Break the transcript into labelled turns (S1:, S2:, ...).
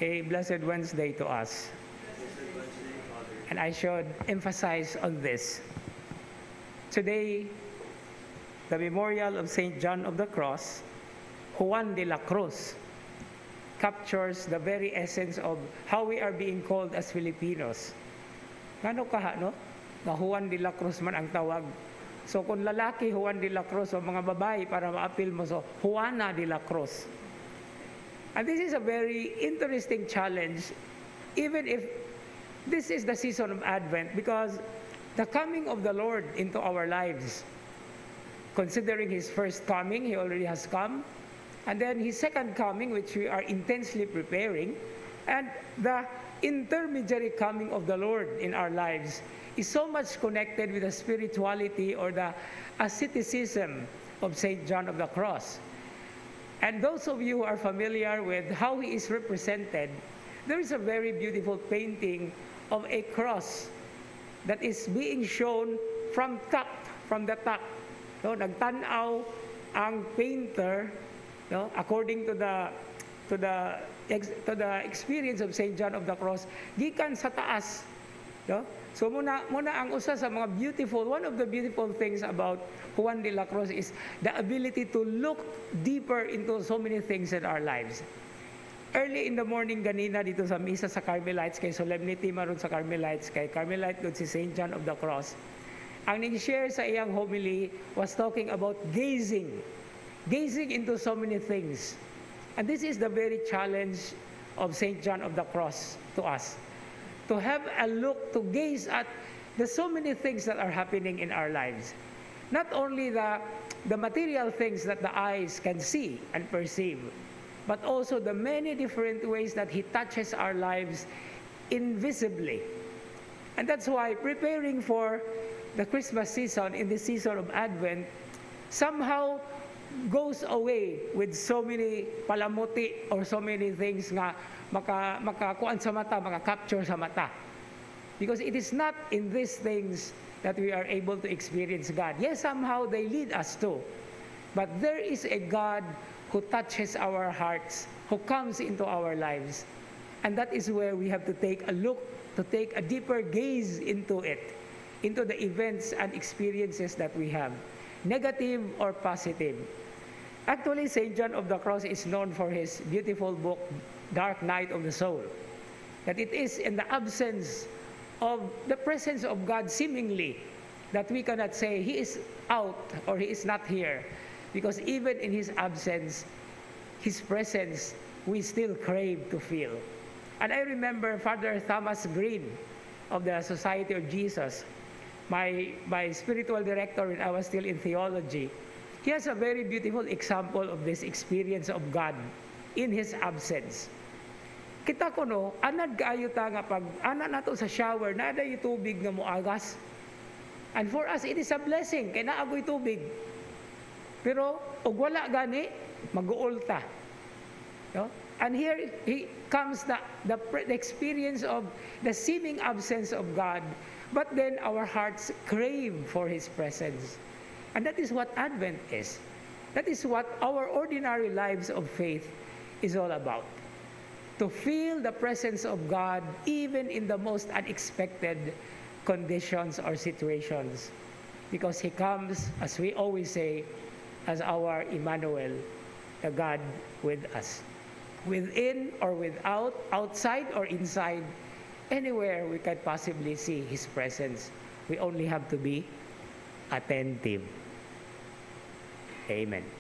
S1: A blessed Wednesday to us. And I should emphasize on this. Today, the memorial of St. John of the Cross, Juan de la Cruz, captures the very essence of how we are being called as Filipinos. Ngano kaha, no? Na Juan de la Cruz man ang tawag. So kung lalaki, Juan de la Cruz, o mga babae, para ma-appeal mo, so Juana de la Cruz. And this is a very interesting challenge, even if this is the season of Advent, because the coming of the Lord into our lives, considering His first coming, He already has come, and then His second coming, which we are intensely preparing, and the intermediary coming of the Lord in our lives is so much connected with the spirituality or the asceticism of St. John of the Cross. And those of you who are familiar with how he is represented, there is a very beautiful painting of a cross that is being shown from the top. No, nagtanaw ang painter, no, according to the experience of St. John of the Cross, gikan sa taas. No? So muna ang usa sa mga one of the beautiful things about Juan de la Cruz is the ability to look deeper into so many things in our lives. Early in the morning ganina dito sa misa sa Carmelites, kay solemnity maron sa Carmelites, kay Carmelite good si St. John of the Cross. Ang ning-share sa iyang homily was talking about gazing into so many things. And this is the very challenge of St. John of the Cross to us. To have a look, to gaze at the so many things that are happening in our lives. Not only the material things that the eyes can see and perceive, but also the many different ways that He touches our lives invisibly. And that's why preparing for the Christmas season, in the season of Advent, somehow goes away with so many palamuti or so many things nga makakuan sa mata, maka-capture sa mata. Because it is not in these things that we are able to experience God. Yes, somehow they lead us to. But there is a God who touches our hearts, who comes into our lives. And that is where we have to take a look, to take a deeper gaze into it, into the events and experiences that we have, negative or positive. Actually, St. John of the Cross is known for his beautiful book, Dark Night of the Soul. That it is in the absence of the presence of God seemingly that we cannot say He is out or He is not here. Because even in His absence, His presence, we still crave to feel. And I remember Father Thomas Green of the Society of Jesus, my spiritual director when I was still in theology. He has a very beautiful example of this experience of God in His absence. Kita ko no, anad kaayo ta nga pag ana nato sa shower, nada yung tubig nga moagas. And for us, it is a blessing, kaya naagoy tubig. Pero, og wala gani, mag-uol ta. No? And here comes the experience of the seeming absence of God, but then our hearts crave for His presence. And that is what Advent is. That is what our ordinary lives of faith is all about. To feel the presence of God even in the most unexpected conditions or situations. Because He comes, as we always say, as our Emmanuel, the God with us. Within or without, outside or inside, anywhere we can possibly see His presence. We only have to be attentive. Amen.